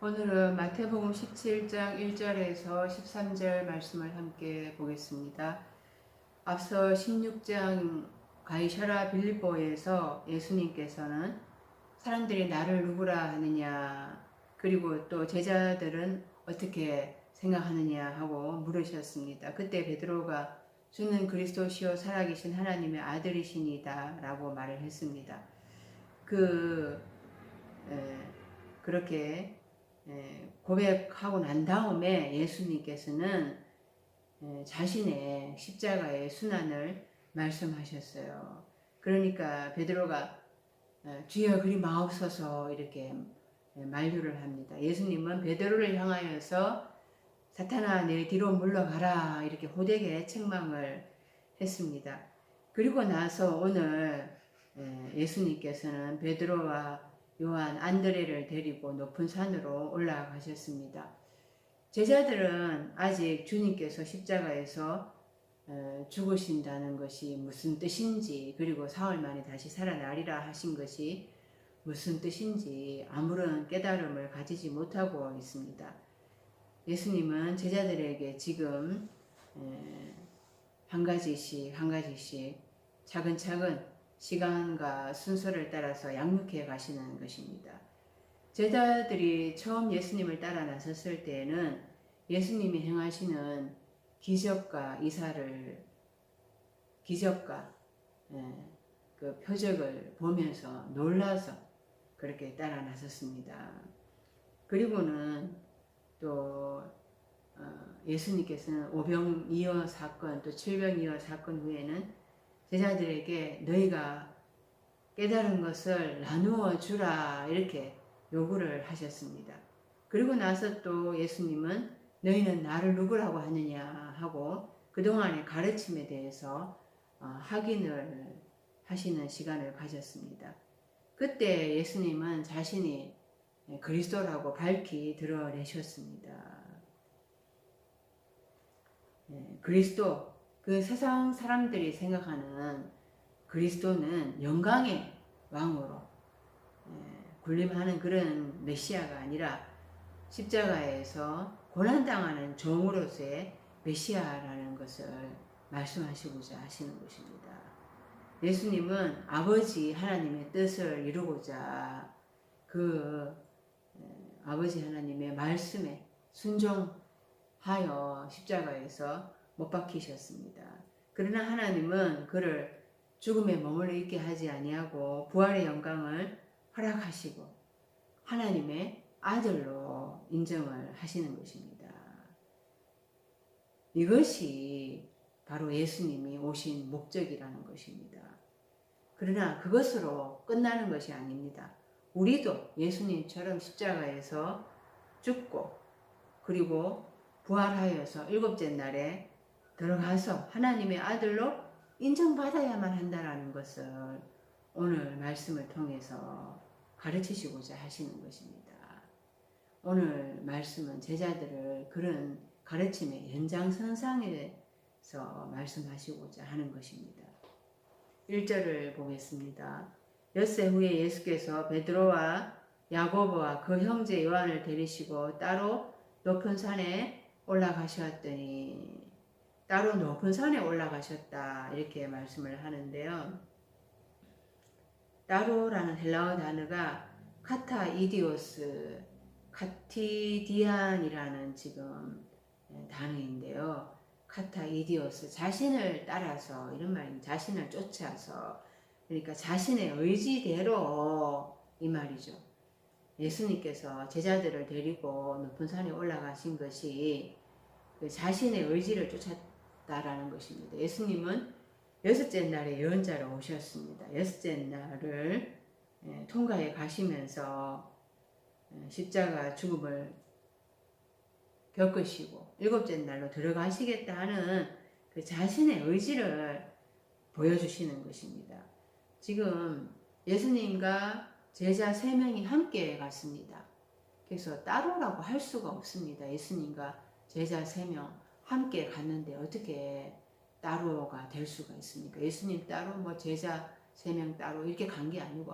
오늘은 마태복음 17장 1절에서 13절 말씀을 함께 보겠습니다. 앞서 16장 가이사랴 빌립보에서 예수님께서는 사람들이 나를 누구라 하느냐, 그리고 또 제자들은 어떻게 생각하느냐 하고 물으셨습니다. 그때 베드로가 주는 그리스도시요 살아계신 하나님의 아들이시니다 라고 말을 했습니다. 그렇게 고백하고 난 다음에 예수님께서는 자신의 십자가의 순환을 말씀하셨어요. 그러니까 베드로가 주여 그리 마옵소서 이렇게 만류를 합니다. 예수님은 베드로를 향하여서 사탄아 내 뒤로 물러가라 이렇게 호되게 책망을 했습니다. 그리고 나서 오늘 예수님께서는 베드로와 요한, 안드레를 데리고 높은 산으로 올라가셨습니다. 제자들은 아직 주님께서 십자가에서 죽으신다는 것이 무슨 뜻인지, 그리고 사흘 만에 다시 살아나리라 하신 것이 무슨 뜻인지 아무런 깨달음을 가지지 못하고 있습니다. 예수님은 제자들에게 지금 한 가지씩 차근차근 시간과 순서를 따라서 양육해 가시는 것입니다. 제자들이 처음 예수님을 따라 나섰을 때에는 예수님이 행하시는 기적과 그 표적을 보면서 놀라서 그렇게 따라 나섰습니다. 그리고는 또 예수님께서는 오병이어 사건 또 칠병이어 사건 후에는 제자들에게 너희가 깨달은 것을 나누어 주라 이렇게 요구를 하셨습니다. 그리고 나서 또 예수님은 너희는 나를 누구라고 하느냐 하고 그동안의 가르침에 대해서 확인을 하시는 시간을 가졌습니다. 그때 예수님은 자신이 그리스도라고 밝히 드러내셨습니다. 그리스도, 그 세상 사람들이 생각하는 그리스도는 영광의 왕으로 군림하는 그런 메시아가 아니라 십자가에서 고난당하는 종으로서의 메시아라는 것을 말씀하시고자 하시는 것입니다. 예수님은 아버지 하나님의 뜻을 이루고자 그 아버지 하나님의 말씀에 순종하여 십자가에서 못 박히셨습니다. 그러나 하나님은 그를 죽음에 머물러 있게 하지 아니하고 부활의 영광을 허락하시고 하나님의 아들로 인정을 하시는 것입니다. 이것이 바로 예수님이 오신 목적이라는 것입니다. 그러나 그것으로 끝나는 것이 아닙니다. 우리도 예수님처럼 십자가에서 죽고 그리고 부활하여서 일곱째 날에 들어가서 하나님의 아들로 인정받아야만 한다는 것을 오늘 말씀을 통해서 가르치시고자 하시는 것입니다. 오늘 말씀은 제자들을 그런 가르침의 연장선상에서 말씀하시고자 하는 것입니다. 1절을 보겠습니다. 엿새 후에 예수께서 베드로와 야고보와 그 형제 요한을 데리시고 따로 높은 산에 올라가셨더니, 따로 높은 산에 올라가셨다 이렇게 말씀을 하는데요. 따로라는 헬라어 단어가 카타이디오스, 카티디안이라는 지금 단어인데요. 카타이디오스, 자신을 따라서 이런 말입니다. 자신을 쫓아서, 그러니까 자신의 의지대로 이 말이죠. 예수님께서 제자들을 데리고 높은 산에 올라가신 것이 그 자신의 의지를 쫓았다라는 것입니다. 예수님은 여섯째 날에 예언자로 오셨습니다. 여섯째 날을 통과해 가시면서 십자가 죽음을 겪으시고 일곱째 날로 들어가시겠다는 그 자신의 의지를 보여주시는 것입니다. 지금 예수님과 제자 3명이 함께 갔습니다. 그래서 따로라고 할 수가 없습니다. 예수님과 제자 3명 함께 갔는데 어떻게 따로가 될 수가 있습니까? 예수님 따로 뭐 제자 3명 따로 이렇게 간 게 아니고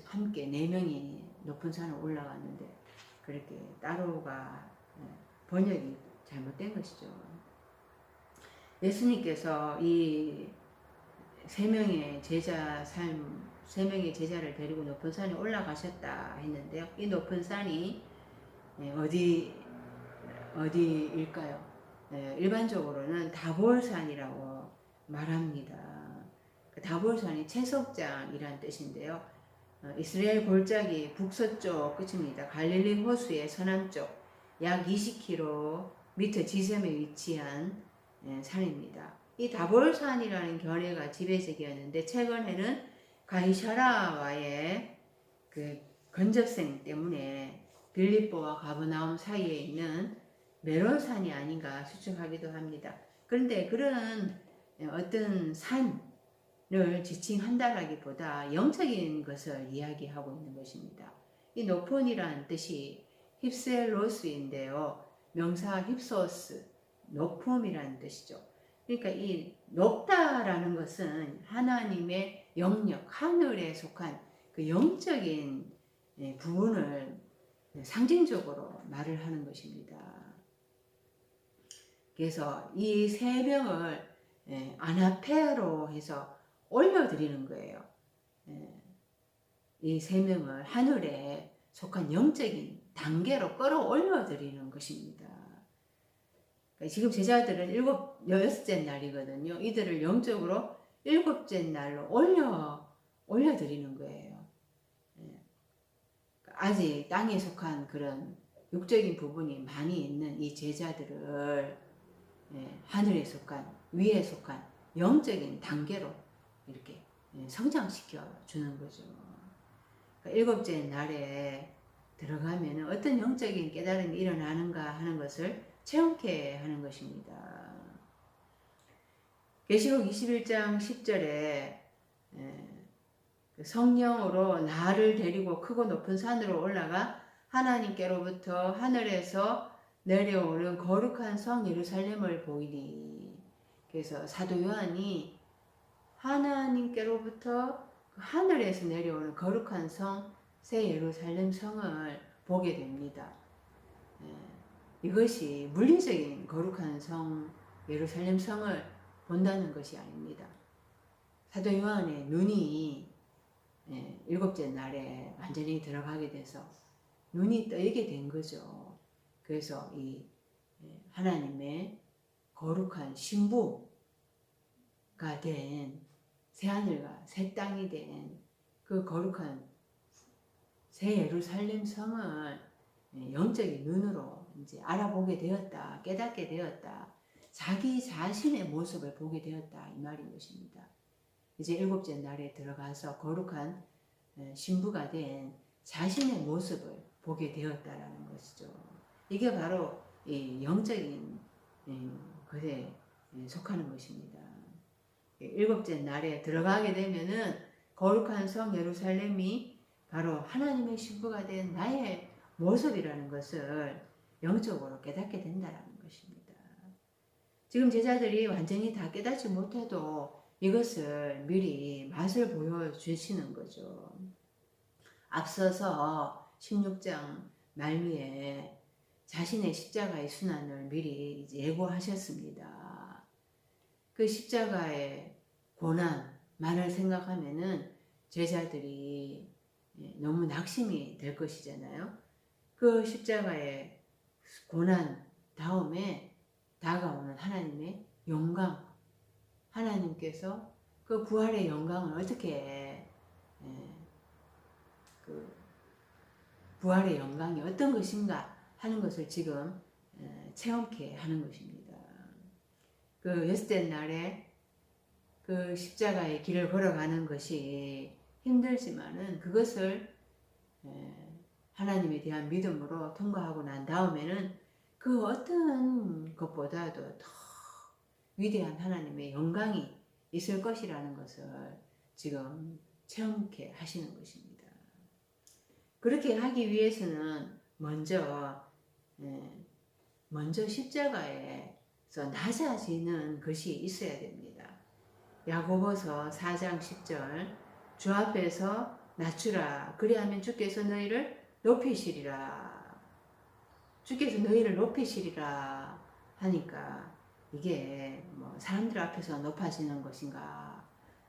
함께 4명이 높은 산을 올라갔는데 그렇게 따로가 번역이 잘못된 것이죠. 예수님께서 이 세 명의 세 명의 제자를 데리고 높은 산에 올라가셨다 했는데요. 이 높은 산이 어디일까요? 일반적으로는 다볼산이라고 말합니다. 다볼산이 채석장이란 뜻인데요. 이스라엘 골짜기 북서쪽 끝입니다. 갈릴리 호수의 서남쪽 약 20km 지점에 위치한 산입니다. 이 다볼산이라는 견해가 지배적이었는데 최근에는 가이사라와의 그 건접생 때문에 빌립보와 가버나움 사이에 있는 메론산이 아닌가 추측하기도 합니다. 그런데 그런 어떤 산을 지칭한다라기보다 영적인 것을 이야기하고 있는 것입니다. 이 높은이라는 뜻이 힙셀로스인데요. 명사 힙소스, 높음이라는 뜻이죠. 그러니까 이 높다라는 것은 하나님의 영역, 하늘에 속한 그 영적인 부분을 상징적으로 말을 하는 것입니다. 그래서 이 세 명을 아나페로 해서 올려드리는 거예요. 이 세 명을 하늘에 속한 영적인 단계로 끌어올려 드리는 것입니다. 지금 제자들은 여섯째 날이거든요. 이들을 영적으로 일곱째 날로 올려 드리는 거예요. 아직 땅에 속한 그런 육적인 부분이 많이 있는 이 제자들을 하늘에 속한, 위에 속한 영적인 단계로 이렇게 성장시켜 주는 거죠. 일곱째 날에 들어가면 어떤 영적인 깨달음이 일어나는가 하는 것을 체험케 하는 것입니다. 계시록 21장 10절에 성령으로 나를 데리고 크고 높은 산으로 올라가 하나님께로부터 하늘에서 내려오는 거룩한 성 예루살렘을 보이니. 그래서 사도 요한이 하나님께로부터 하늘에서 내려오는 거룩한 성 새 예루살렘 성을 보게 됩니다. 이것이 물리적인 거룩한 성 예루살렘 성을 본다는 것이 아닙니다. 사도 요한의 눈이 일곱째 날에 완전히 들어가게 돼서 눈이 뜨이게 된 거죠. 그래서 이 하나님의 거룩한 신부가 된 새하늘과 새 땅이 된 그 거룩한 새 예루살렘 성을 영적인 눈으로 이제 알아보게 되었다, 깨닫게 되었다, 자기 자신의 모습을 보게 되었다 이 말인 것입니다. 이제 일곱째 날에 들어가서 거룩한 신부가 된 자신의 모습을 보게 되었다라는 것이죠. 이게 바로 이 영적인 것에 속하는 것입니다. 일곱째 날에 들어가게 되면은 거룩한 성 예루살렘이 바로 하나님의 신부가 된 나의 모습이라는 것을 영적으로 깨닫게 된다는 것입니다. 지금 제자들이 완전히 다 깨닫지 못해도 이것을 미리 맛을 보여주시는 거죠. 앞서서 16장 말미에 자신의 십자가의 순환을 미리 예고하셨습니다. 그 십자가의 고난만을 생각하면은 제자들이 너무 낙심이 될 것이잖아요. 그 십자가의 고난 다음에 다가오는 하나님의 영광, 하나님께서 그 부활의 영광을 어떻게 그 부활의 영광이 어떤 것인가 하는 것을 지금 체험케 하는 것입니다. 그 여섯째 날에 그 십자가의 길을 걸어가는 것이 힘들지만은 그것을 하나님에 대한 믿음으로 통과하고 난 다음에는 그 어떤 것보다도 더 위대한 하나님의 영광이 있을 것이라는 것을 지금 체험케 하시는 것입니다. 그렇게 하기 위해서는 먼저 십자가에서 낮아지는 것이 있어야 됩니다. 야고보서 4장 10절 주 앞에서 낮추라 그리하면 주께서 너희를 높이시리라. 주께서 너희를 높이시리라 하니까 이게 뭐 사람들 앞에서 높아지는 것인가,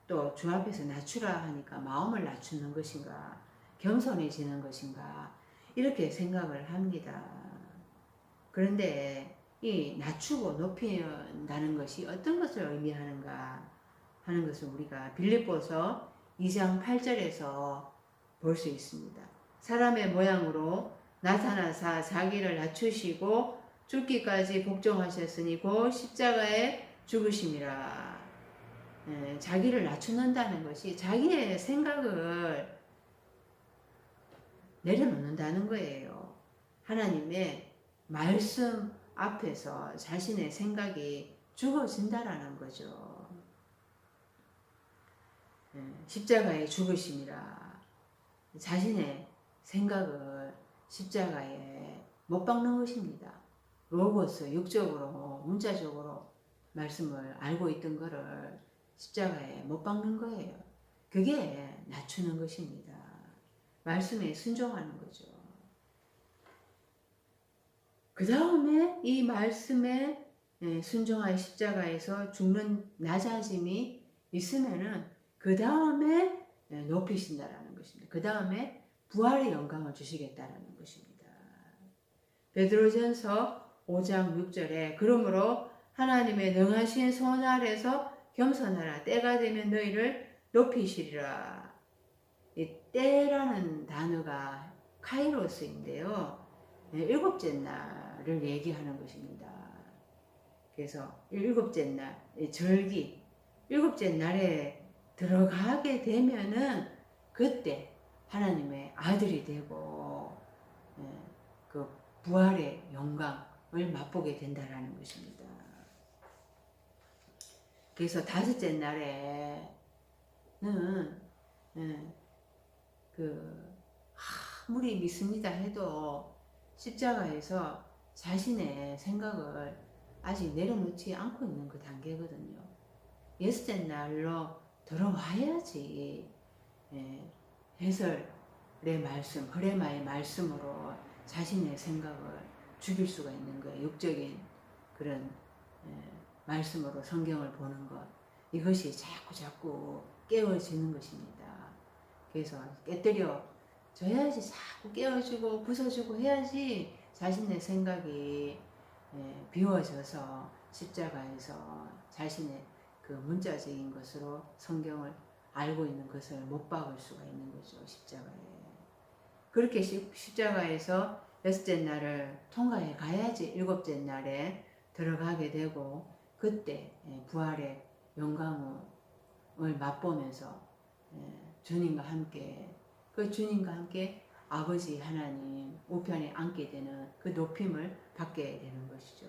또 주 앞에서 낮추라 하니까 마음을 낮추는 것인가, 겸손해지는 것인가, 이렇게 생각을 합니다. 그런데 이 낮추고 높인다는 것이 어떤 것을 의미하는가 하는 것을 우리가 빌립보서 2장 8절에서 볼 수 있습니다. 사람의 모양으로 나타나사 자기를 낮추시고 죽기까지 복종하셨으니 곧 십자가에 죽으심이라. 자기를 낮추는다는 것이 자기의 생각을 내려놓는다는 거예요. 하나님의 말씀 앞에서 자신의 생각이 죽어진다라는 거죠. 십자가에 죽으심이라. 자신의 생각을 십자가에 못 박는 것입니다. 로고스, 육적으로, 문자적으로 말씀을 알고 있던 거를 십자가에 못 박는 거예요. 그게 낮추는 것입니다. 말씀에 순종하는 거죠. 그 다음에 이 말씀에 순종하여 십자가에서 죽는 낮아짐이 있으면은 그 다음에 높이신다라는 것입니다. 그 다음에 부활의 영광을 주시겠다라는 것입니다. 베드로전서 5장 6절에 그러므로 하나님의 능하신 손 아래서 겸손하라. 때가 되면 너희를 높이시리라. 이 때라는 단어가 카이로스인데요. 일곱째 날을 얘기하는 것입니다. 그래서 일곱째 날, 절기, 일곱째 날에 들어가게 되면은 그때 하나님의 아들이 되고 그 부활의 영광을 맛보게 된다라는 것입니다. 그래서 다섯째 날에는 아무리 믿습니다 해도 십자가에서 자신의 생각을 아직 내려놓지 않고 있는 그 단계거든요. 예수째 날로 들어와야지 해설의 말씀, 흐레마의 말씀으로 자신의 생각을 죽일 수가 있는 거예요. 육적인 그런 말씀으로 성경을 보는 것, 이것이 자꾸 깨어지는 것입니다. 그래서 깨뜨려 줘야지, 자꾸 깨어지고 부서지고 해야지 자신의 생각이 비워져서 십자가에서 자신의 그 문자적인 것으로 성경을 알고 있는 것을 못 박을 수가 있는 거죠. 십자가에. 그렇게 십자가에서 여섯째 날을 통과해 가야지 일곱째 날에 들어가게 되고 그때 부활의 영광을 맛보면서 주님과 함께, 그 주님과 함께 아버지 하나님 우편에 앉게 되는 그 높임을 받게 되는 것이죠.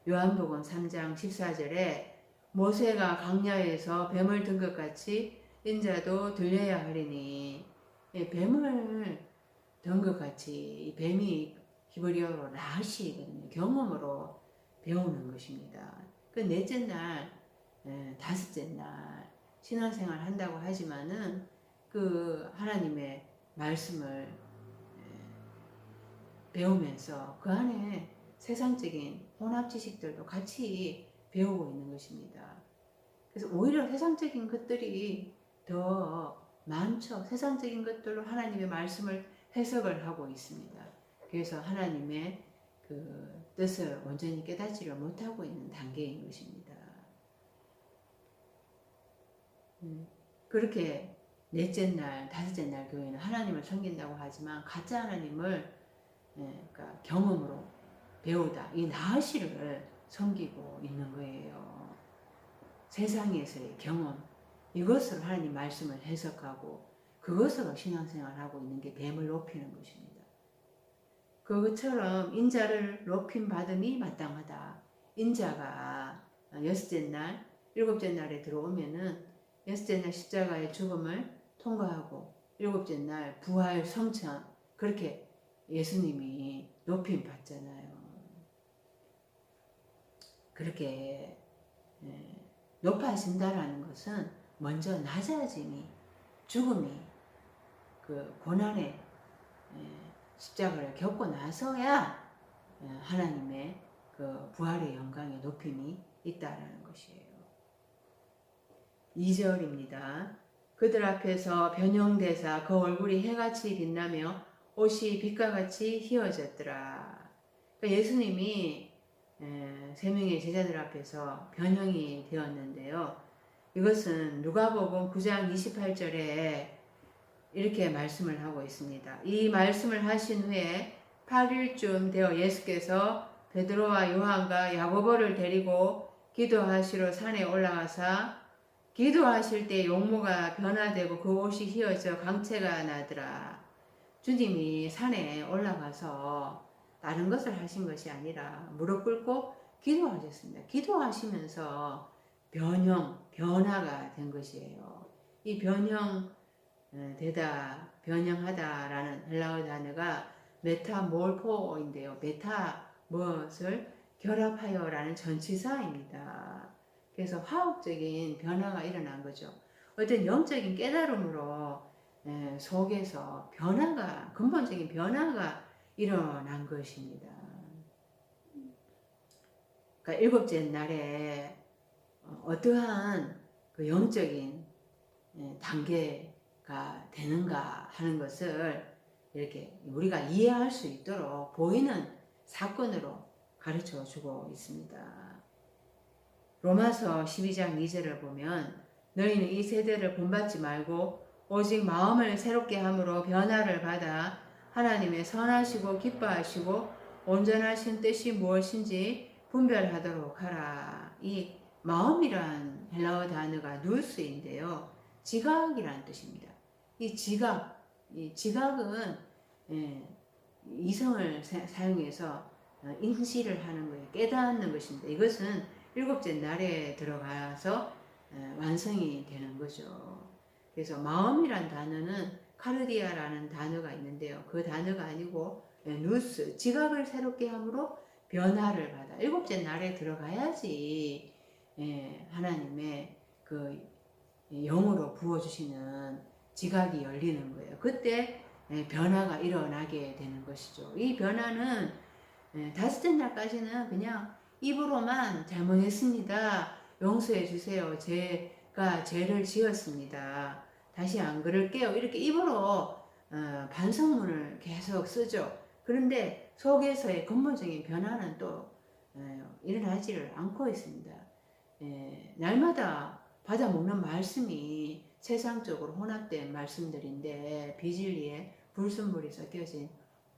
요한복음 3장 14절에 모세가 광야에서 뱀을 든 것 같이 인자도 들려야 하리니, 뱀을 든 것 같이, 뱀이 히브리어로 라시거든요. 경험으로 배우는 것입니다. 그 넷째 날, 다섯째 날 신앙생활 한다고 하지만은 그 하나님의 말씀을 배우면서 그 안에 세상적인 혼합 지식들도 같이 배우고 있는 것입니다. 그래서 오히려 세상적인 것들이 더 많죠. 세상적인 것들로 하나님의 말씀을 해석을 하고 있습니다. 그래서 하나님의 그 뜻을 온전히 깨닫지를 못하고 있는 단계인 것입니다. 그렇게 넷째 날, 다섯째 날 교회는 하나님을 섬긴다고 하지만 가짜 하나님을 그러니까 경험으로 배우다, 이 나시를 섬기고 있는 거예요. 세상에서의 경험, 이것으로 하나님 말씀을 해석하고 그것으로 신앙생활하고 있는 게 뱀을 높이는 것입니다. 그것처럼 인자를 높임 받음이 마땅하다. 인자가 여섯째 날, 일곱째 날에 들어오면은 여섯째 날 십자가의 죽음을 통과하고 일곱째 날 부활 성천, 그렇게 예수님이 높임 받잖아요. 그렇게 높아진다라는 것은 먼저 낮아짐이, 죽음이, 그 고난의 십자가를 겪고 나서야 하나님의 그 부활의 영광의 높임이 있다라는 것이에요. 2절입니다. 그들 앞에서 변형되사 그 얼굴이 해같이 빛나며 옷이 빛과 같이 휘어졌더라. 그러니까 예수님이 세 명의 제자들 앞에서 변형이 되었는데요. 이것은 누가복음 9장 28절에 이렇게 말씀을 하고 있습니다. 이 말씀을 하신 후에 8일쯤 되어 예수께서 베드로와 요한과 야고보를 데리고 기도하시러 산에 올라가사 기도하실 때 용모가 변화되고 그 옷이 휘어져 광채가 나더라. 주님이 산에 올라가서 다른 것을 하신 것이 아니라 무릎 꿇고 기도하셨습니다. 기도하시면서 변화가 된 것이에요. 이 변형하다라는 헬라어 단어가 메타몰포인데요. 메타 무엇을 결합하여라는 전치사입니다. 그래서 화학적인 변화가 일어난 거죠. 어떤 영적인 깨달음으로 속에서 근본적인 변화가 일어난 것입니다. 그러니까 일곱째 날에 어떠한 그 영적인 단계가 되는가 하는 것을 이렇게 우리가 이해할 수 있도록 보이는 사건으로 가르쳐 주고 있습니다. 로마서 12장 2절을 보면 너희는 이 세대를 본받지 말고 오직 마음을 새롭게 함으로 변화를 받아 하나님의 선하시고 기뻐하시고 온전하신 뜻이 무엇인지 분별하도록 하라. 이 마음이란 헬라어 단어가 누스인데요. 지각이라는 뜻입니다. 이 지각은 이성을 사용해서 인지를 하는 거예요. 깨닫는 것입니다. 이것은 일곱째 날에 들어가서 완성이 되는 거죠. 그래서 마음이란 단어는 카르디아라는 단어가 있는데요. 그 단어가 아니고 누스, 지각을 새롭게 함으로 변화를 받아. 일곱째 날에 들어가야지 하나님의 그 영으로 부어주시는 지각이 열리는 거예요. 그때 변화가 일어나게 되는 것이죠. 이 변화는 다섯째 날까지는 그냥 입으로만 잘못했습니다. 용서해 주세요. 제가 죄를 지었습니다. 다시 안 그럴게요. 이렇게 입으로 반성문을 계속 쓰죠. 그런데 속에서의 근본적인 변화는 또 일어나지를 않고 있습니다. 날마다 받아 먹는 말씀이 세상적으로 혼합된 말씀들인데 비진리에 불순물이 섞여진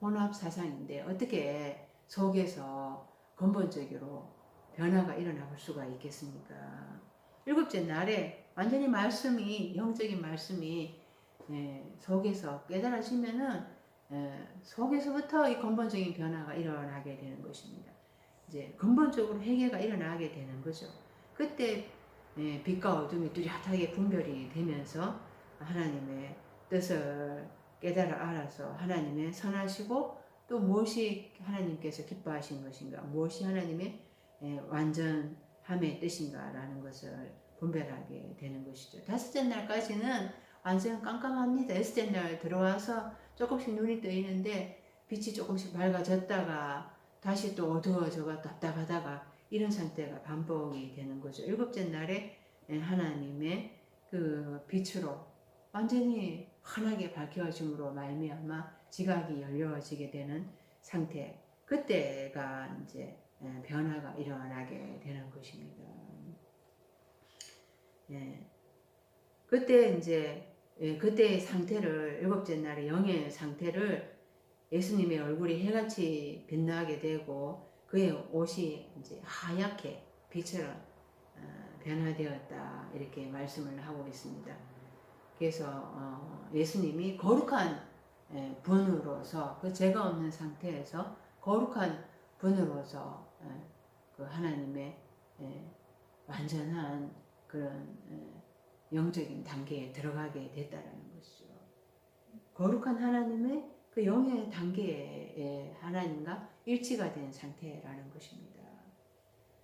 혼합 사상인데 어떻게 속에서 근본적으로 변화가 일어나 볼 수가 있겠습니까? 일곱째 날에 완전히 영적인 말씀이 속에서 깨달아지면은 속에서부터 이 근본적인 변화가 일어나게 되는 것입니다. 이제 근본적으로 회개가 일어나게 되는 거죠. 그때 빛과 어둠이 뚜렷하게 분별이 되면서 하나님의 뜻을 깨달아 알아서 하나님의 선하시고 또 무엇이 하나님께서 기뻐하신 것인가, 무엇이 하나님의 완전함의 뜻인가라는 것을 분별하게 되는 것이죠. 다섯째 날까지는 완전 깜깜합니다. 여섯째 날 들어와서 조금씩 눈이 뜨이는데 빛이 조금씩 밝아졌다가 다시 또 어두워져가 답답하다가 이런 상태가 반복이 되는 거죠. 일곱째 날에 하나님의 그 빛으로 완전히 환하게 밝혀짐으로 말미암아 지각이 열려지게 되는 상태. 그때가 이제 변화가 일어나게 되는 것입니다. 그때 이제 그때의 상태를 일곱째 날의 영의 상태를 예수님의 얼굴이 해같이 빛나게 되고 그의 옷이 이제 하얗게 빛처럼 변화되었다 이렇게 말씀을 하고 있습니다. 그래서 예수님이 거룩한 분으로서 그 죄가 없는 상태에서 거룩한 분으로서 그 하나님의 완전한 그런 영적인 단계에 들어가게 됐다라는 것이죠. 거룩한 하나님의 그 영의 단계에 하나님과 일치가 된 상태라는 것입니다.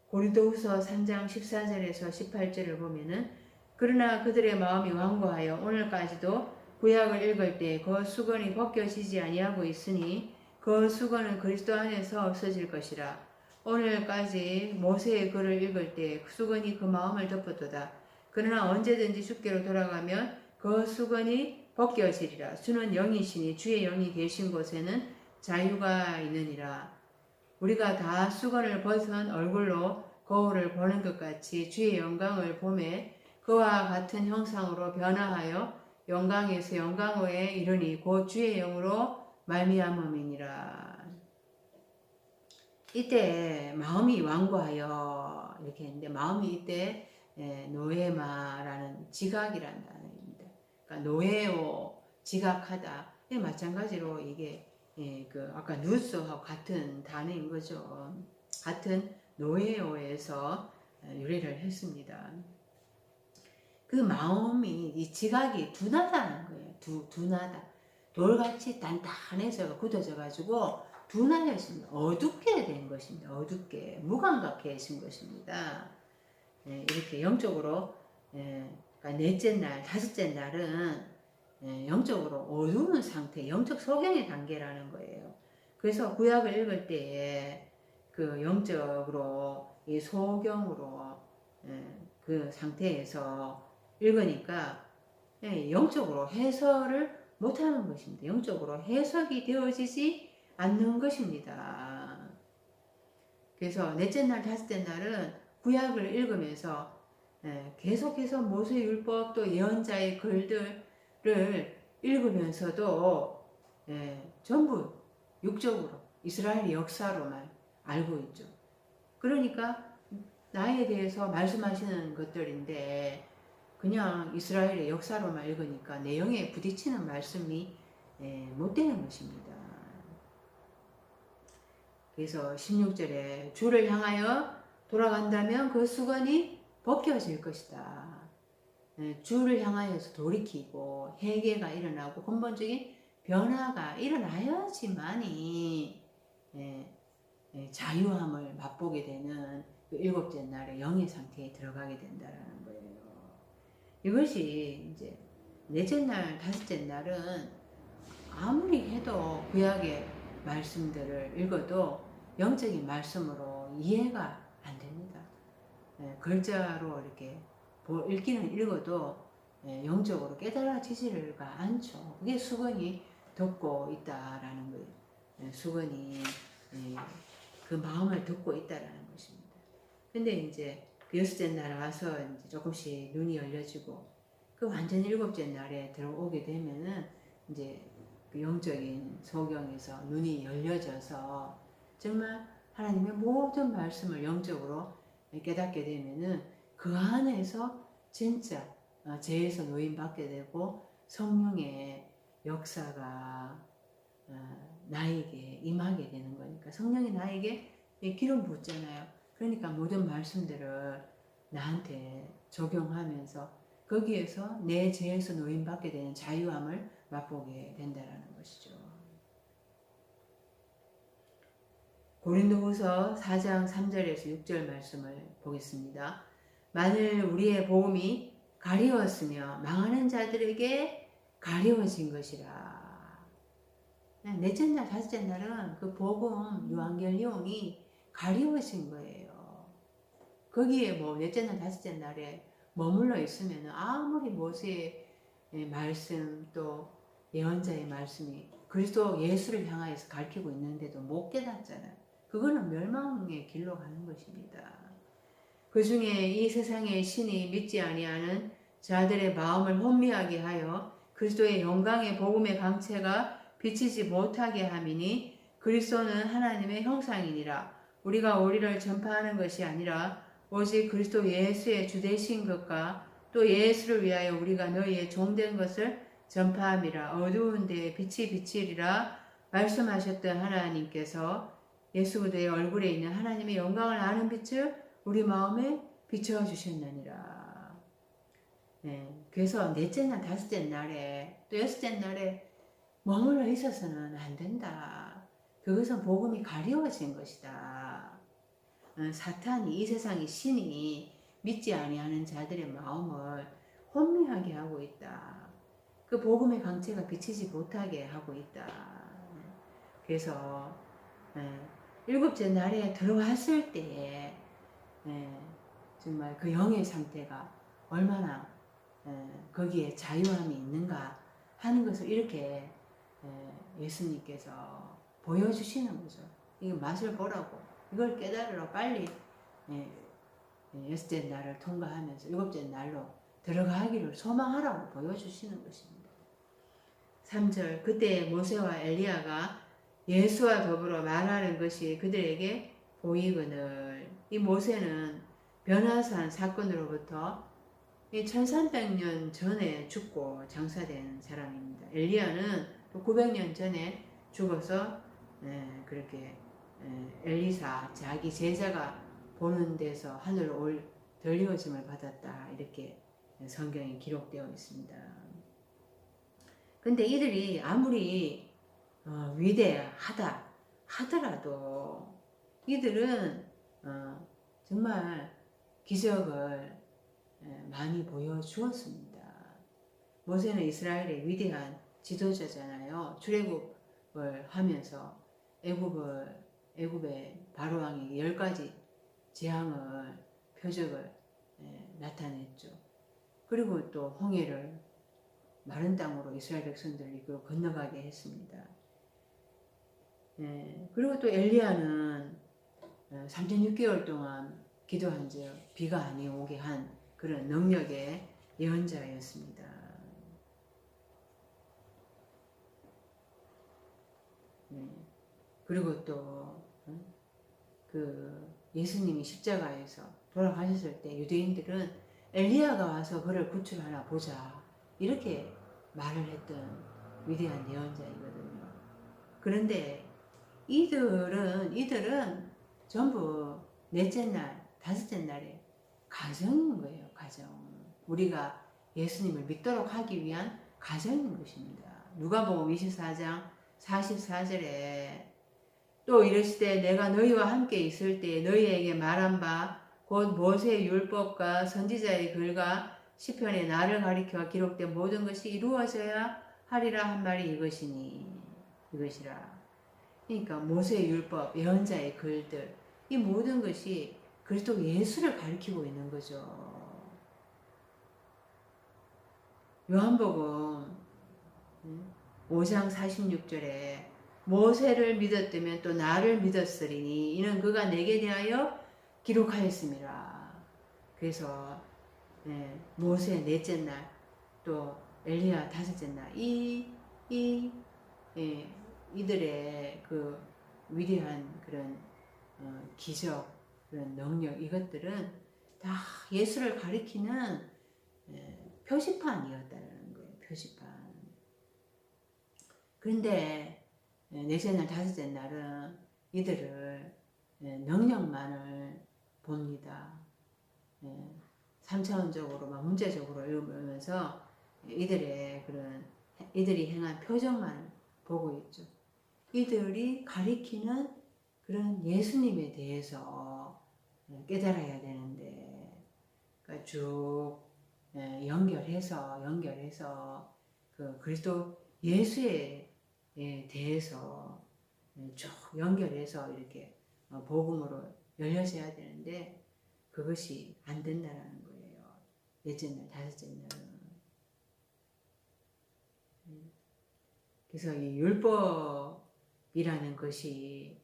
고린도후서 3장 14절에서 18절을 보면은 그러나 그들의 마음이 완고하여 오늘까지도 구약을 읽을 때 그 수건이 벗겨지지 아니하고 있으니 그 수건은 그리스도 안에서 없어질 것이라. 오늘까지 모세의 글을 읽을 때 수건이 그 마음을 덮었도다. 그러나 언제든지 주께로 돌아가면 그 수건이 벗겨지리라. 주는 영이시니 주의 영이 계신 곳에는 자유가 있느니라. 우리가 다 수건을 벗은 얼굴로 거울을 보는 것 같이 주의 영광을 보매 그와 같은 형상으로 변화하여 영광에서 영광에 이르니 곧 주의 영으로 말미암음이니라. 이때 마음이 완고하여 이렇게 했는데 마음이 이때 노에마라는 지각이라는 단어입니다. 그러니까 노에오 지각하다. 마찬가지로 이게 그 아까 누스하고 같은 단어인 거죠. 같은 노에오에서 유래를 했습니다. 그 마음이 이 지각이 둔하다는 거예요. 둔하다. 돌같이 단단해서 굳어져 가지고 둔하여진 어둡게 된 것입니다. 어둡게 무감각해진 것입니다. 이렇게 영적으로 그러니까 넷째 날, 다섯째 날은 영적으로 어두운 상태, 영적 소경의 단계라는 거예요. 그래서 구약을 읽을 때에 그 영적으로 이 소경으로 그 상태에서 읽으니까 영적으로 해설을 못하는 것입니다. 영적으로 해석이 되어지지 않는 것입니다. 그래서 넷째 날, 다섯째 날은 구약을 읽으면서 계속해서 모세율법 또 예언자의 글들을 읽으면서도 전부 육적으로 이스라엘의 역사로만 알고 있죠. 그러니까 나에 대해서 말씀하시는 것들인데 그냥 이스라엘의 역사로만 읽으니까 내용에 부딪히는 말씀이 못 되는 것입니다. 그래서 16절에 주를 향하여 돌아간다면 그 수건이 벗겨질 것이다. 주를 향하여서 돌이키고 회개가 일어나고 근본적인 변화가 일어나야지만이 자유함을 맛보게 되는 그 일곱째 날의 영의 상태에 들어가게 된다는 거예요. 이것이 이제 넷째 날, 다섯째 날은 아무리 해도 구약의 말씀들을 읽어도 영적인 말씀으로 이해가 안 됩니다. 글자로 이렇게 읽기는 읽어도 영적으로 깨달아지지가 않죠. 그게 수건이 덮고 있다라는 거예요. 수건이 그 마음을 덮고 있다라는 것입니다. 근데 이제 그 여섯째 날 와서 이제 조금씩 눈이 열려지고 그 완전 일곱째 날에 들어오게 되면은 이제 그 영적인 소경에서 눈이 열려져서 정말 하나님의 모든 말씀을 영적으로 깨닫게 되면은 그 안에서 진짜 죄에서 노인받게 되고 성령의 역사가 나에게 임하게 되는 거니까 성령이 나에게 기름 붓잖아요. 그러니까 모든 말씀들을 나한테 적용하면서 거기에서 내 죄에서 노인받게 되는 자유함을 맛보게 된다는 것이죠. 고린도후서 4장 3절에서 6절 말씀을 보겠습니다. 만일 우리의 복음이 가리웠으며 망하는 자들에게 가리워진 것이라. 넷째 날, 다섯째 날은 그 복음, 유앙겔리온이 가리워진 거예요. 거기에 뭐 넷째 날, 다섯째 날에 머물러 있으면 아무리 모세의 말씀 또 예언자의 말씀이 그리스도 예수를 향하여서 가르치고 있는데도 못 깨닫잖아요. 그거는 멸망의 길로 가는 것입니다. 그 중에 이 세상의 신이 믿지 아니하는 자들의 마음을 혼미하게 하여 그리스도의 영광의 복음의 강체가 비치지 못하게 함이니 그리스도는 하나님의 형상이니라. 우리가 우리를 전파하는 것이 아니라 오직 그리스도 예수의 주되신 것과 또 예수를 위하여 우리가 너희의 종된 것을 전파함이라. 어두운 데에 빛이 비치리라 말씀하셨던 하나님께서 예수 그리스도의 얼굴에 있는 하나님의 영광을 아는 빛을 우리 마음에 비춰주셨느니라. 그래서 넷째 날, 다섯째 날에 또 여섯째 날에 머물러 있어서는 안 된다. 그것은 복음이 가리워진 것이다. 사탄이 이 세상의 신이 믿지 아니하는 자들의 마음을 혼미하게 하고 있다. 그 복음의 강체가 비치지 못하게 하고 있다. 그래서 일곱째 날에 들어왔을 때에 정말 그 영의 상태가 얼마나 거기에 자유함이 있는가 하는 것을 이렇게 예수님께서 보여주시는 거죠. 이거 맛을 보라고, 이걸 깨달으러 빨리 여섯째 날을 통과하면서 일곱째 날로 들어가기를 소망하라고 보여주시는 것입니다. 3절, 그때 모세와 엘리야가 예수와 더불어 말하는 것이 그들에게 보이거늘. 이 모세는 변화산 사건으로부터 1300년 전에 죽고 장사된 사람입니다. 엘리야는 또 900년 전에 죽어서 그렇게 엘리사 자기 제자가 보는 데서 하늘로 들리어짐을 받았다, 이렇게 성경에 기록되어 있습니다. 근데 이들이 아무리 위대하다 하더라도 이들은 정말 기적을 많이 보여주었습니다. 모세는 이스라엘의 위대한 지도자잖아요. 출애굽을 하면서 애굽의 바로왕에게 10가지 재앙을, 표적을 나타냈죠. 그리고 또 홍해를 마른 땅으로 이스라엘 백성들을 이끌어 건너가게 했습니다. 그리고 또 엘리야는 36개월 동안 기도한 즉 비가 아니 오게 한 그런 능력의 예언자였습니다. 그리고 또 그 예수님이 십자가에서 돌아가셨을 때 유대인들은 엘리야가 와서 그를 구출하나 보자, 이렇게 말을 했던 위대한 예언자이거든요. 그런데 이들은 전부 넷째 날, 다섯째 날에 가정인 거예요. 가정. 우리가 예수님을 믿도록 하기 위한 가정인 것입니다. 누가복음 24장 44절에 또 이르시되 내가 너희와 함께 있을 때 너희에게 말한 바 곧 모세의 율법과 선지자의 글과 시편에 나를 가리켜 기록된 모든 것이 이루어져야 하리라 한 말이 이것이라. 그러니까 모세의 율법, 예언자의 글들, 이 모든 것이 그리스도 예수를 가리키고 있는 거죠. 요한복음 5장 46절에 모세를 믿었다면 또 나를 믿었으리니 이는 그가 내게 대하여 기록하였습니다. 그래서 모세 넷째 날, 또 엘리야 다섯째 날, 이들의 그 위대한 그런 기적, 그런 능력, 이것들은 다 예수를 가리키는 표지판이었다는 거예요. 표지판. 그런데 넷째 날, 다섯째 날은 이들을 능력만을 봅니다. 3차원적으로 막 문제적으로 읽으면서 이들이 행한 표정만 보고 있죠. 이들이 가리키는 그런 예수님에 대해서 깨달아야 되는데, 그러니까 쭉 연결해서 그 그리스도 예수에 대해서 쭉 연결해서 이렇게 복음으로 열려져야 되는데 그것이 안 된다는 거예요. 넷째 날, 다섯째 날은. 그래서 이 율법이라는 것이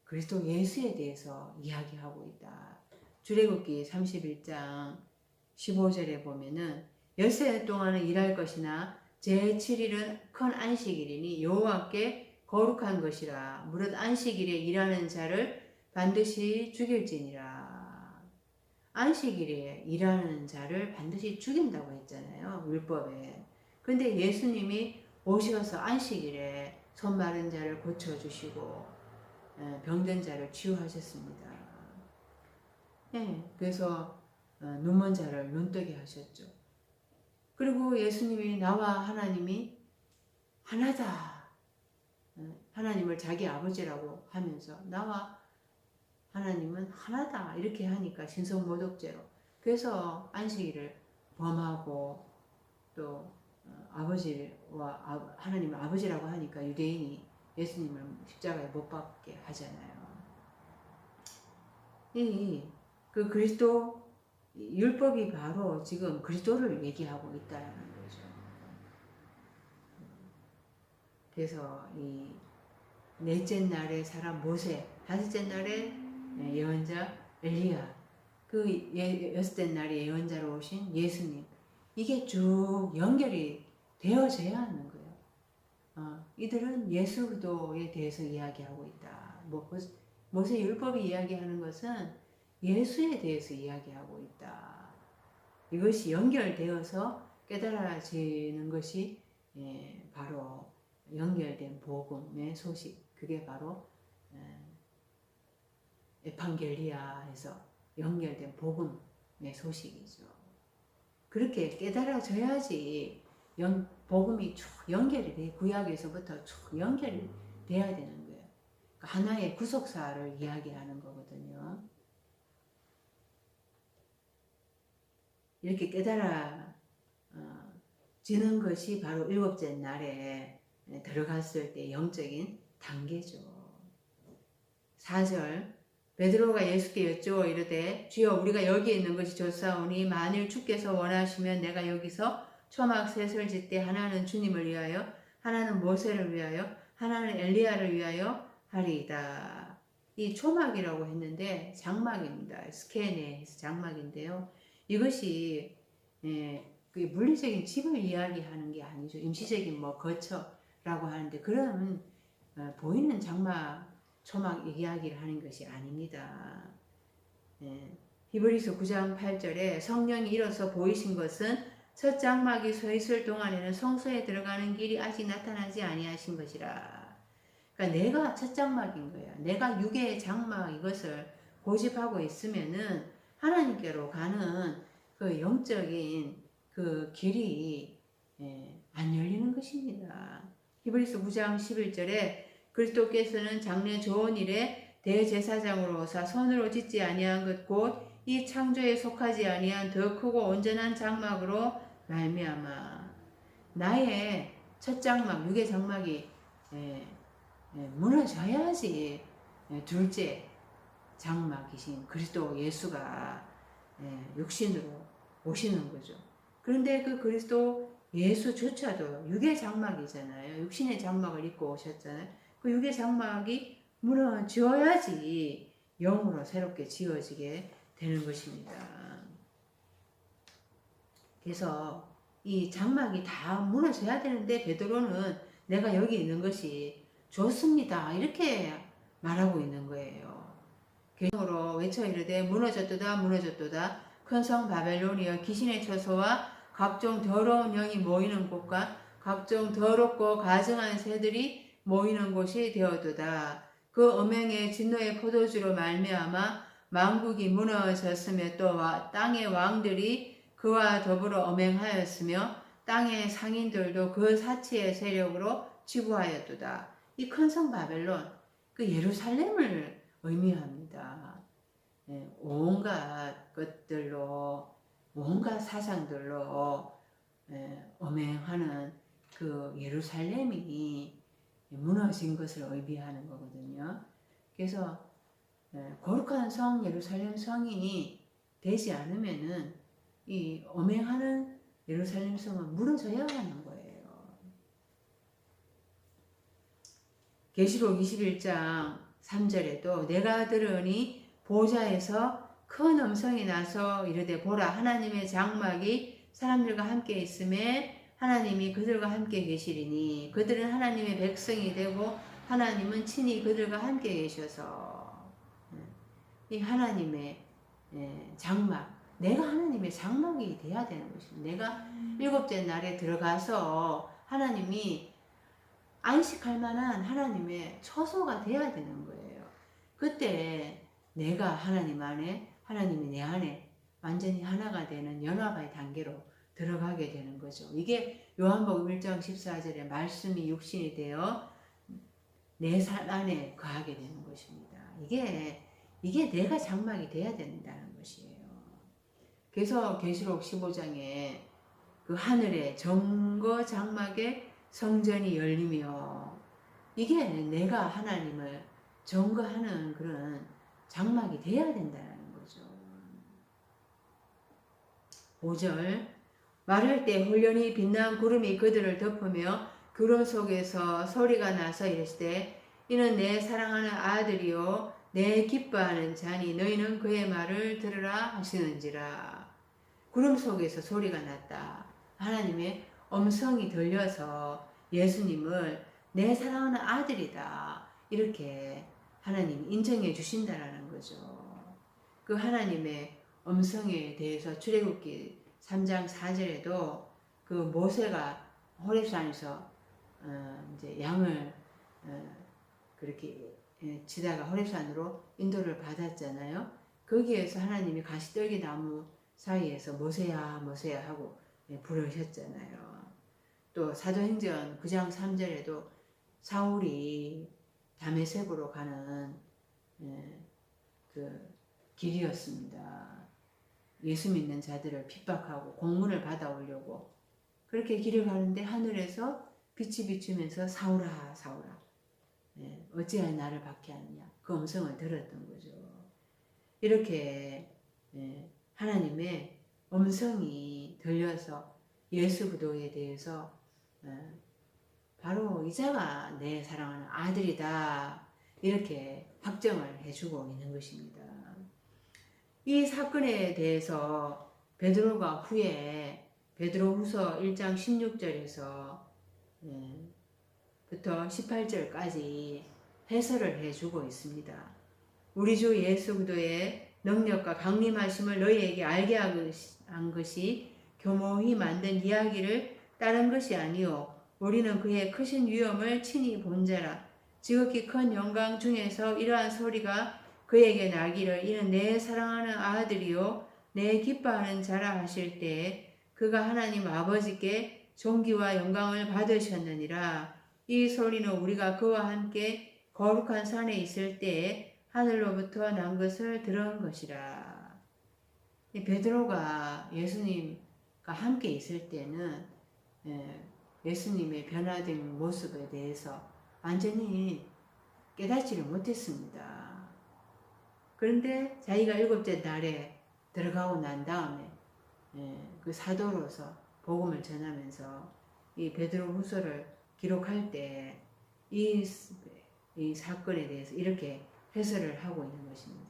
그리스도 예수에 대해서 이야기하고 있다. 출애굽기 31장 15절에 보면은 엿새 동안은 일할 것이나 제7일은 큰 안식일이니 여호와께 거룩한 것이라. 무릇 안식일에 일하는 자를 반드시 죽일지니라. 안식일에 일하는 자를 반드시 죽인다고 했잖아요. 율법에. 근데 예수님이 오셔서 안식일에 손 마른 자를 고쳐주시고 병든 자를 치유하셨습니다. 그래서 눈먼 자를 눈뜨게 하셨죠. 그리고 예수님이 나와 하나님이 하나다. 하나님을 자기 아버지라고 하면서 나와 하나님은 하나다 이렇게 하니까 신성모독죄로, 그래서 안식일을 범하고 또 아버지와 하나님을 아버지라고 하니까 유대인이 예수님을 십자가에 못 박게 하잖아요. 그 그리스도 율법이 바로 지금 그리스도를 얘기하고 있다는 거죠. 그래서 이 넷째 날에 사람 모세, 다섯째 날에 예언자 엘리야, 그 여섯째 날에 예언자로 오신 예수님, 이게 쭉 연결이 되어져야 하는 거예요. 이들은 예수 그리스도에 대해서 이야기하고 있다. 모세 율법이 이야기하는 것은 예수에 대해서 이야기하고 있다. 이것이 연결되어서 깨달아지는 것이 바로 연결된 복음의 소식. 그게 바로 에판겔리아에서 연결된 복음의 소식이죠. 그렇게 깨달아져야지 복음이 쭉 연결이 돼. 구약에서부터 쭉 연결이 돼야 되는 거예요. 하나의 구속사를 이야기하는 거거든요. 이렇게 깨달아지는 것이 바로 일곱째 날에 들어갔을 때 영적인 단계죠. 4절 베드로가 예수께 여쭈어 이르되 주여 우리가 여기 있는 것이 좋사오니 만일 주께서 원하시면 내가 여기서 초막 셋을 짓되 하나는 주님을 위하여 하나는 모세를 위하여 하나는 엘리야를 위하여 하리이다. 이 초막이라고 했는데 장막입니다. 스케네에서 장막인데요. 이것이 그 물리적인 집을 이야기하는 게 아니죠. 임시적인 거처라고 하는데 그런 보이는 장막, 초막 이야기를 하는 것이 아닙니다. 히브리서 9장 8절에 성령이 일어서 보이신 것은 첫 장막이 서 있을 동안에는 성소에 들어가는 길이 아직 나타나지 아니하신 것이라. 그러니까 내가 첫 장막인 거야. 내가 육의 장막 이것을 고집하고 있으면은 하나님께로 가는 그 영적인 그 길이 안 열리는 것입니다. 히브리서 9장 11절에 그리스도께서는 장래 좋은 일에 대제사장으로 오사 손으로 짓지 아니한 것 곧 이 창조에 속하지 아니한 더 크고 온전한 장막으로 말미암아 나의 첫 장막, 육의 장막이 무너져야지 둘째 장막이신 그리스도 예수가 육신으로 오시는 거죠. 그런데 그 그리스도 예수조차도 육의 장막이잖아요. 육신의 장막을 입고 오셨잖아요. 그 육의 장막이 무너져야지 영으로 새롭게 지어지게 되는 것입니다. 그래서 이 장막이 다 무너져야 되는데 베드로는 내가 여기 있는 것이 좋습니다. 이렇게 말하고 있는 거예요. 계속으로 외쳐 이르되 무너졌도다 무너졌도다 큰 성 바벨론이여 귀신의 처소와 각종 더러운 영이 모이는 곳과 각종 더럽고 가증한 새들이 모이는 곳이 되었도다. 그 음행의 진노의 포도주로 말미암아 만국이 무너졌으며 또 땅의 왕들이 그와 더불어 음행하였으며 땅의 상인들도 그 사치의 세력으로 치부하였도다. 이 큰 성 바벨론, 그 예루살렘을 의미합니다. 온갖 것들로, 온갖 사상들로 음행하는 그 예루살렘이 무너진 것을 의미하는 거거든요. 그래서 거룩한 성 예루살렘 성이 되지 않으면은 이 음행하는 예루살렘 성은 무너져야 하는 거예요. 계시록 21장 3절에도 내가 들으니 보좌에서 큰 음성이 나서 이르되 보라 하나님의 장막이 사람들과 함께 있음에 하나님이 그들과 함께 계시리니 그들은 하나님의 백성이 되고 하나님은 친히 그들과 함께 계셔서 이 하나님의 장막, 내가 하나님의 장막이 돼야 되는 것입니다. 내가 일곱째 날에 들어가서 하나님이 안식할 만한 하나님의 처소가 돼야 되는 거예요. 그때 내가 하나님 안에, 하나님이 내 안에 완전히 하나가 되는 연합의 단계로 들어가게 되는 거죠. 이게 요한복음 1장 14절에 말씀이 육신이 되어 내 삶 안에 거하게 되는 것입니다. 이게 내가 장막이 돼야 된다는 것이에요. 그래서 계시록 15장에 그 하늘에 정거 장막의 성전이 열리며, 이게 내가 하나님을 정거하는 그런 장막이 돼야 된다는 거죠. 5절, 말할 때 홀연히 빛난 구름이 그들을 덮으며 구름 속에서 소리가 나서 이르시되 이는 내 사랑하는 아들이요 내 기뻐하는 자니 너희는 그의 말을 들으라 하시는지라. 구름 속에서 소리가 났다. 하나님의 음성이 들려서 예수님을 내 사랑하는 아들이다 이렇게 하나님이 인정해 주신다라는 거죠. 그 하나님의 음성에 대해서 출애굽기 3장 4절에도 그 모세가 호렙산에서 이제 양을 그렇게 치다가 호렙산으로 인도를 받았잖아요. 거기에서 하나님이 가시떨기 나무 사이에서 모세야 모세야 하고 부르셨잖아요. 또 사도행전 9장 3절에도 사울이 다메섹으로 가는 그 길이었습니다. 예수 믿는 자들을 핍박하고 공문을 받아오려고 그렇게 길을 가는데 하늘에서 빛이 비추면서 사울아 사울아 어찌하여 나를 박해하느냐 그 음성을 들었던 거죠. 이렇게 하나님의 음성이 들려서 예수 그리스도에 대해서 바로 이자가 내 사랑하는 아들이다 이렇게 확정을 해주고 있는 것입니다. 이 사건에 대해서 베드로가 후에 베드로후서 1장 16절에서 부터 18절까지 해설을 해주고 있습니다. 우리 주 예수 그리스도의 능력과 강림하심을 너희에게 알게 한 것이 교모히 만든 이야기를 따른 것이 아니요 우리는 그의 크신 위엄을 친히 본 자라. 지극히 큰 영광 중에서 이러한 소리가 그에게 나기를 이는 내 사랑하는 아들이요 내 기뻐하는 자라 하실 때에 그가 하나님 아버지께 존귀와 영광을 받으셨느니라. 이 소리는 우리가 그와 함께 거룩한 산에 있을 때에 하늘로부터 난 것을 들은 것이라. 베드로가 예수님과 함께 있을 때는 예수님의 변화된 모습에 대해서 완전히 깨닫지를 못했습니다. 그런데 자기가 7째 날에 들어가고 난 다음에 그 사도로서 복음을 전하면서 이 베드로후서를 기록할 때 이 사건에 대해서 이렇게 해설을 하고 있는 것입니다.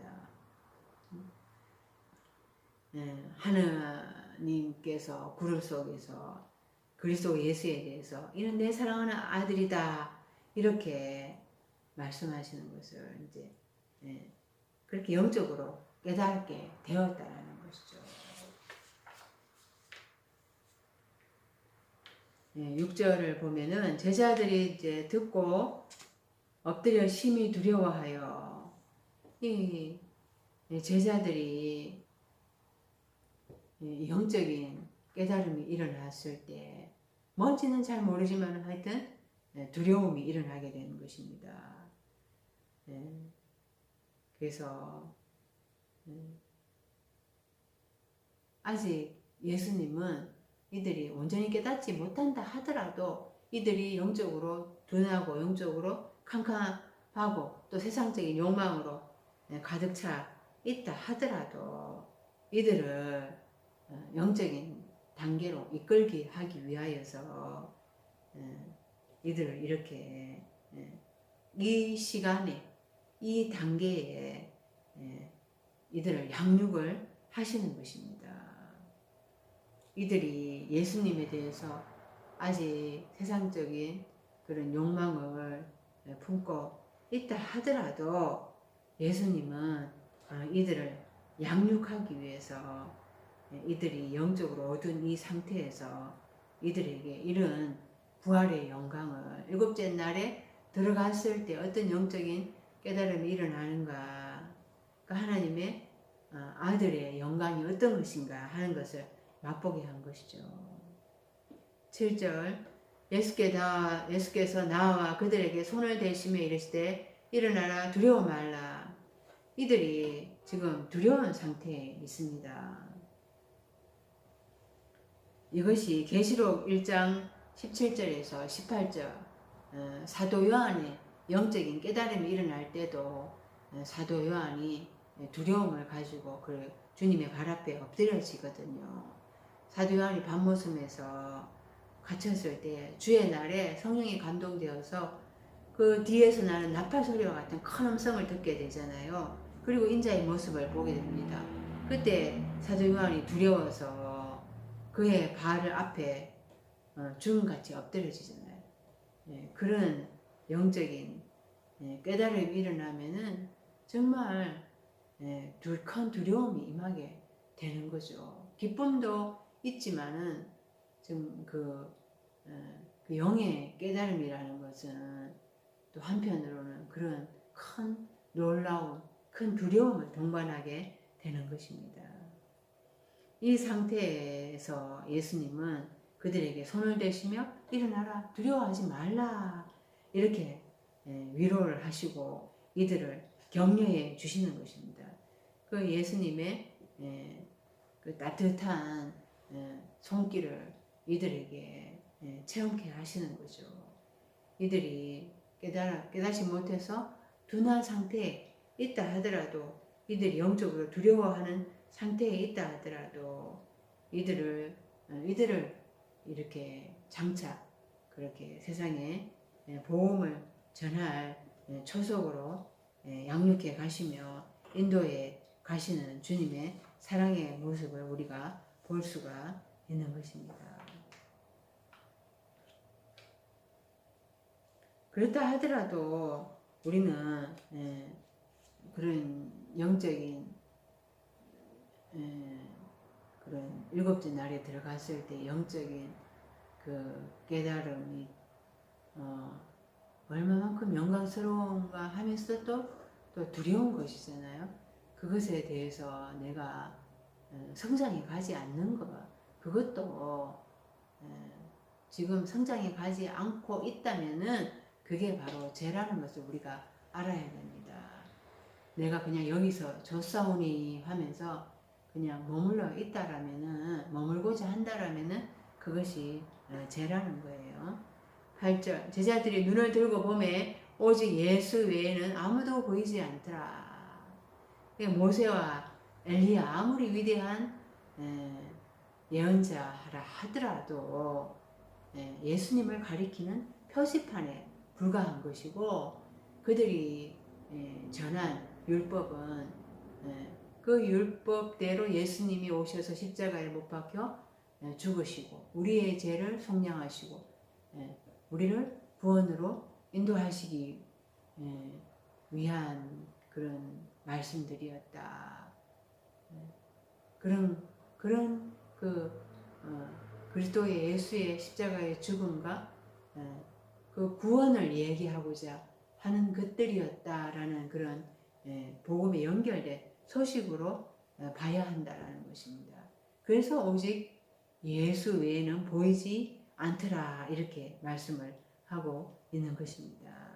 하나님께서 구름 속에서 그리스도 예수에 대해서 이는 내 사랑하는 아들이다 이렇게 말씀하시는 것을 이제 그렇게 영적으로 깨닫게 되었다라는 것이죠. 6절을 보면은 제자들이 이제 듣고 엎드려 심히 두려워하여 이 제자들이 영적인 깨달음이 일어났을 때 뭔지는 잘 모르지만 하여튼 두려움이 일어나게 되는 것입니다. 그래서 아직 예수님은 이들이 온전히 깨닫지 못한다 하더라도 이들이 영적으로 둔하고 영적으로 캄캄하고 또 세상적인 욕망으로 가득 차 있다 하더라도 이들을 영적인 단계로 이끌게 하기 위하여서 이들을 이렇게 이 시간에 이 단계에 이들을 양육을 하시는 것입니다. 이들이 예수님에 대해서 아직 세상적인 그런 욕망을 품고 있다 하더라도 예수님은 이들을 양육하기 위해서 이들이 영적으로 어두운 이 상태에서 이들에게 이런 부활의 영광을 7째 날에 들어갔을 때 어떤 영적인 깨달음이 일어나는가, 그 하나님의 아들의 영광이 어떤 것인가 하는 것을 맛보게 한 것이죠. 7절 예수께서 나와 그들에게 손을 대시며 이르시되 일어나라 두려워 말라. 이들이 지금 두려운 상태에 있습니다. 이것이 계시록 1장 17절에서 18절 사도 요한의 영적인 깨달음이 일어날 때도 사도 요한이 두려움을 가지고 그 주님의 발 앞에 엎드려지거든요. 사도 요한이 밤모섬에서 갇혔을 때 주의 날에 성령이 감동되어서 그 뒤에서 나는 나팔 소리와 같은 큰 음성을 듣게 되잖아요. 그리고 인자의 모습을 보게 됩니다. 그때 사도 요한이 두려워서 그의 발 앞에 주음같이 엎드려지잖아요. 그런 영적인 깨달음이 일어나면은 정말 큰 두려움이 임하게 되는 거죠. 기쁨도 있지만은 지금 그 영의 깨달음이라는 것은 또 한편으로는 그런 큰 놀라움, 큰 두려움을 동반하게 되는 것입니다. 이 상태에서 예수님은 그들에게 손을 대시며 일어나라, 두려워하지 말라 이렇게 위로를 하시고 이들을 격려해 주시는 것입니다. 그 예수님의 그 따뜻한 손길을 이들에게 체험케 하시는 거죠. 이들이 깨닫지 못해서 둔한 상태에 있다 하더라도 이들이 영적으로 두려워하는 상태에 있다 하더라도 이들을 이렇게 장차 그렇게 세상에 복음을 전할 초석으로 양육해 가시며 인도해 가시는 주님의 사랑의 모습을 우리가 볼 수가 있는 것입니다. 그렇다 하더라도 우리는 그런 영적인 그런 일곱째 날에 들어갔을 때 영적인 그 깨달음이 얼마만큼 영광스러운가 하면서 또 두려운 것이잖아요. 그것에 대해서 내가 성장해 가지 않는 것, 그것도 지금 성장해 가지 않고 있다면은 그게 바로 죄라는 것을 우리가 알아야 됩니다. 내가 그냥 여기서 좋사오니 하면서 그냥 머물러 있다라면은, 머물고자 한다라면은 그것이 죄라는 거예요. 8절 제자들이 눈을 들고 보매 오직 예수 외에는 아무도 보이지 않더라. 모세와 엘리야 아무리 위대한 예언자라 하더라도 예수님을 가리키는 표지판에 불과한 것이고 그들이 전한 율법은 그 율법대로 예수님이 오셔서 십자가에 못 박혀 죽으시고 우리의 죄를 속량하시고 우리를 구원으로 인도하시기 위한 그런 말씀들이었다. 그런 그 그리스도의 예수의 십자가의 죽음과 그 구원을 얘기하고자 하는 것들이었다라는 그런 복음에 연결된 소식으로 봐야 한다라는 것입니다. 그래서 오직 예수 외에는 보이지 않더라 이렇게 말씀을 하고 있는 것입니다.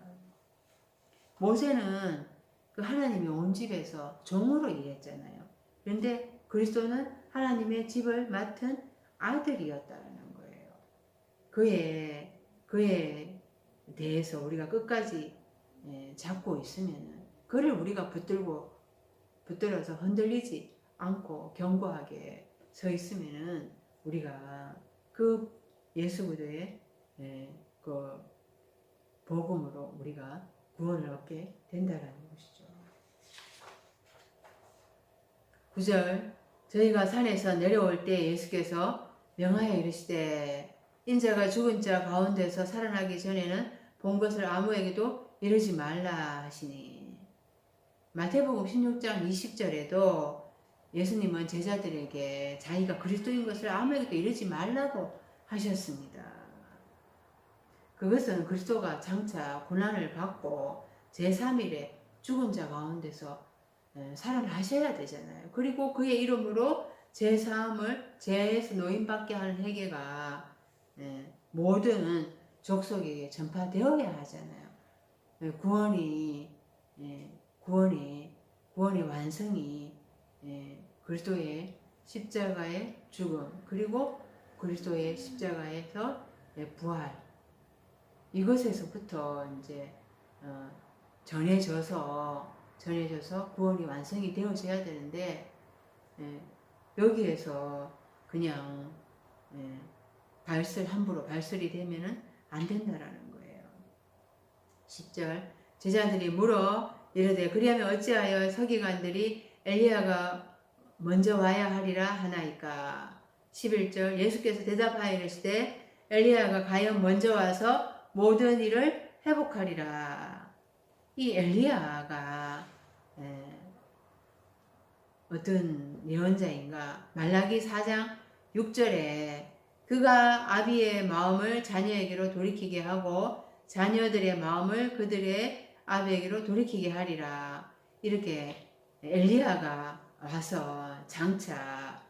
모세는 그 하나님의 온 집에서 종으로 일했잖아요. 그런데 그리스도는 하나님의 집을 맡은 아들이었다는 거예요. 그에 대해서 우리가 끝까지 잡고 있으면은 그를 우리가 붙들어서 흔들리지 않고 견고하게 서 있으면은 우리가 그 예수 그리스도의 그 복음으로 우리가 구원을 얻게 된다라는 것이죠. 9절 저희가 산에서 내려올 때 예수께서 명하여 이르시되 인자가 죽은 자 가운데서 살아나기 전에는 본 것을 아무에게도 이르지 말라 하시니 마태복음 16장 20절에도 예수님은 제자들에게 자기가 그리스도인 것을 아무에게도 이르지 말라고 하셨습니다. 그것은 그리스도가 장차 고난을 받고 제3일에 죽은 자 가운데서 살아나셔야 되잖아요. 그리고 그의 이름으로 제3을 죄에서 노임받게 하는 회개가 모든 족속에게 전파되어야 하잖아요. 구원의 완성이 그리스도의 십자가의 죽음 그리고 그리스도의 십자가에서 부활, 이것에서부터 이제 전해져서 구원이 완성이 되어져야 되는데, 여기에서 그냥 함부로 발설이 되면은 안 된다라는 거예요. 10절, 제자들이 물어 이르되 그리하면 어찌하여 서기관들이 엘리야가 먼저 와야 하리라 하나이까. 11절, 예수께서 대답하여 이르시되 엘리야가 과연 먼저 와서 모든 일을 회복하리라. 이 엘리야가 어떤 예언자인가? 말라기 4장 6절에 그가 아비의 마음을 자녀에게로 돌이키게 하고 자녀들의 마음을 그들의 아비에게로 돌이키게 하리라. 이렇게 엘리야가 와서 장차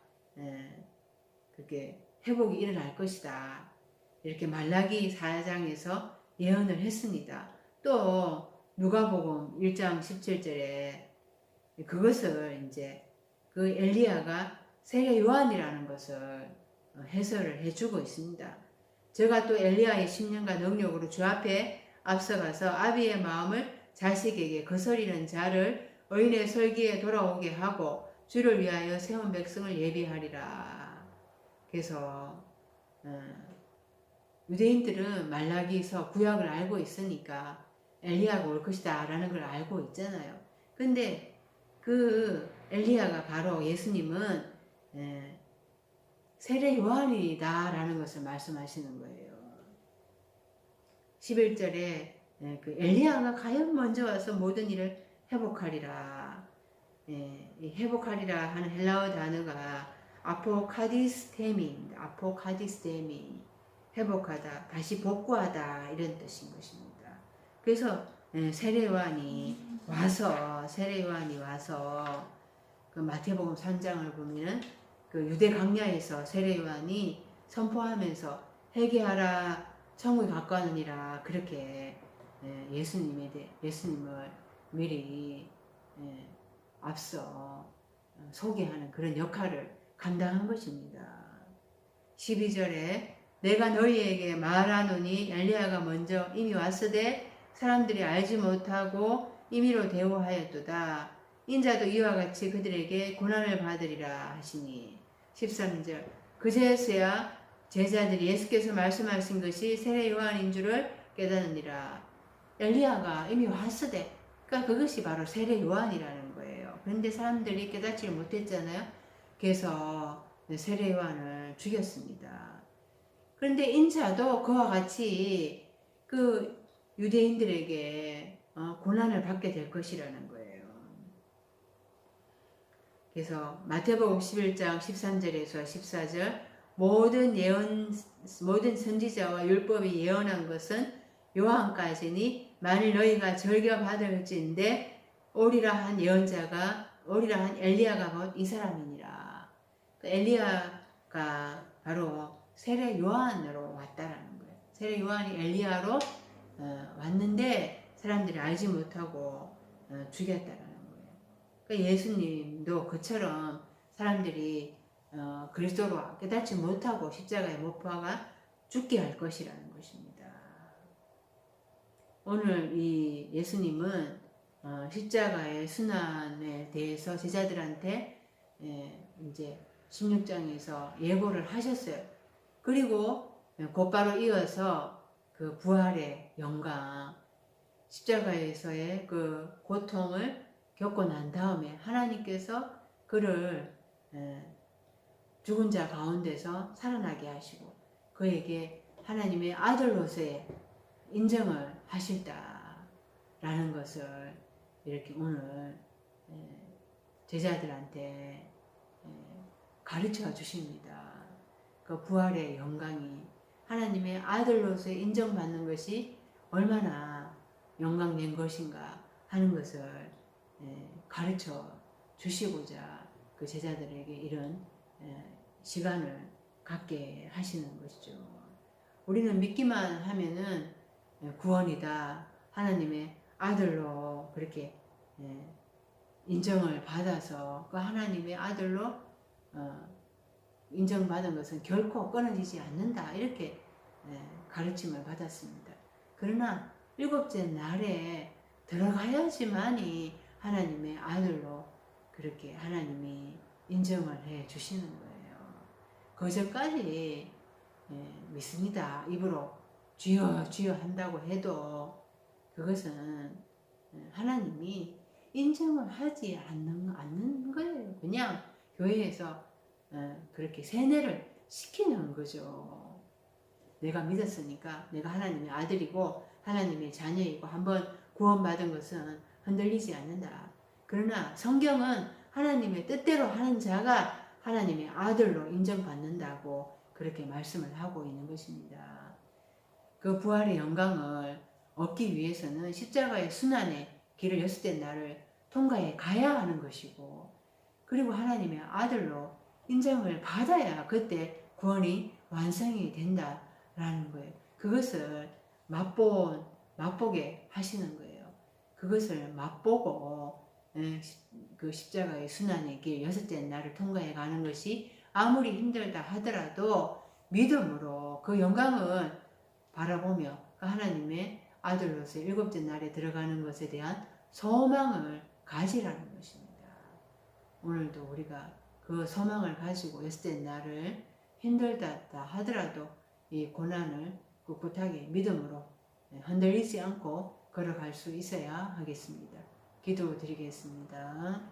그렇게 회복이 일어날 것이다. 이렇게 말라기 4장에서 예언을 했습니다. 또 누가복음 1장 17절에 그것을 이제 그 엘리야가 세례 요한이라는 것을 해설을 해주고 있습니다. 제가 또 엘리야의 10년간 능력으로 주 앞에 앞서가서 아비의 마음을 자식에게 거스리는 자를 의인의 설기에 돌아오게 하고 주를 위하여 세운 백성을 예비하리라. 그래서 유대인들은 말라기서 구약을 알고 있으니까 엘리야가 올 것이다 라는 걸 알고 있잖아요. 근데 그 엘리야가 바로 예수님은 세례 요한이다 라는 것을 말씀하시는 거예요. 11절에 그 엘리야가 과연 먼저 와서 모든 일을 회복하리라. 이 회복하리라 하는 헬라어 단어가 아포카디스테미입니다. 아포카디스테미, 회복하다, 다시 복구하다 이런 뜻인 것입니다. 그래서 세례 요한이 와서 그 마태복음 3장을 보면은 그 유대 강야에서 세례 요한이 선포하면서 회개하라 천국이 가까우니라 그렇게 예수님을 미리 앞서 소개하는 그런 역할을 감당한 것입니다. 12절에 내가 너희에게 말하노니 엘리야가 먼저 이미 왔으되 사람들이 알지 못하고 임의로 대우하였도다. 인자도 이와 같이 그들에게 고난을 받으리라 하시니. 13절 그제서야 제자들이 예수께서 말씀하신 것이 세례 요한인 줄을 깨닫느니라. 엘리야가 이미 왔으되, 그러니까 그것이 바로 세례 요한이라는 거예요. 그런데 사람들이 깨닫지를 못했잖아요. 그래서 세례 요한을 죽였습니다. 그런데 인자도 그와 같이 그 유대인들에게 고난을 받게 될 것이라는 거예요. 그래서 마태복음 11장 13절에서 14절 모든 선지자와 율법이 예언한 것은 요한까지니 만일 너희가 즐겨 받을진대 오리라 한 엘리야가 곧 이 사람이니라. 그 엘리야가 바로 세례 요한으로 왔다라는 거예요. 세례 요한이 엘리야로 왔는데 사람들이 알지 못하고 죽였다라는 거예요. 그러니까 예수님도 그처럼 사람들이 그리스도로 깨닫지 못하고 십자가에 못 박아 죽게 할 것이라는 것입니다. 오늘 이 예수님은 십자가의 순환에 대해서 제자들한테 이제 16장에서 예고를 하셨어요. 그리고 곧바로 이어서 그 부활의 영광, 십자가에서의 그 고통을 겪고 난 다음에 하나님께서 그를 죽은 자 가운데서 살아나게 하시고 그에게 하나님의 아들로서의 인정을 하실다라는 것을 이렇게 오늘 제자들한테 가르쳐 주십니다. 그 부활의 영광이 하나님의 아들로서 인정받는 것이 얼마나 영광된 것인가 하는 것을 가르쳐 주시고자 그 제자들에게 이런 시간을 갖게 하시는 것이죠. 우리는 믿기만 하면은 구원이다, 하나님의 아들로 그렇게 인정을 받아서 그 하나님의 아들로 인정받은 것은 결코 끊어지지 않는다. 이렇게 가르침을 받았습니다. 그러나 일곱째 날에 들어가야지만이 하나님의 아들로 그렇게 하나님이 인정을 해 주시는 거예요. 그전까지 믿습니다. 입으로 주여 주여 한다고 해도 그것은 하나님이 인정을 하지 않는 거예요. 그냥 교회에서 그렇게 세뇌를 시키는 거죠. 내가 믿었으니까 내가 하나님의 아들이고 하나님의 자녀이고 한번 구원받은 것은 흔들리지 않는다. 그러나 성경은 하나님의 뜻대로 하는 자가 하나님의 아들로 인정받는다고 그렇게 말씀을 하고 있는 것입니다. 그 부활의 영광을 얻기 위해서는 십자가의 순환의 길을 여섯째 날을 통과해 가야 하는 것이고, 그리고 하나님의 아들로 인정을 받아야 그때 구원이 완성이 된다라는 거예요. 그것을 맛보게 하시는 거예요. 그것을 맛보고 그 십자가의 순환의 길 여섯째 날을 통과해 가는 것이 아무리 힘들다 하더라도 믿음으로 그 영광을 바라보며 그 하나님의 아들로서 일곱째 날에 들어가는 것에 대한 소망을 가지라는 것입니다. 오늘도 우리가 그 소망을 가지고 여섯째 날을 힘들다 하더라도 이 고난을 꿋꿋하게 믿음으로 흔들리지 않고 걸어갈 수 있어야 하겠습니다. 기도드리겠습니다.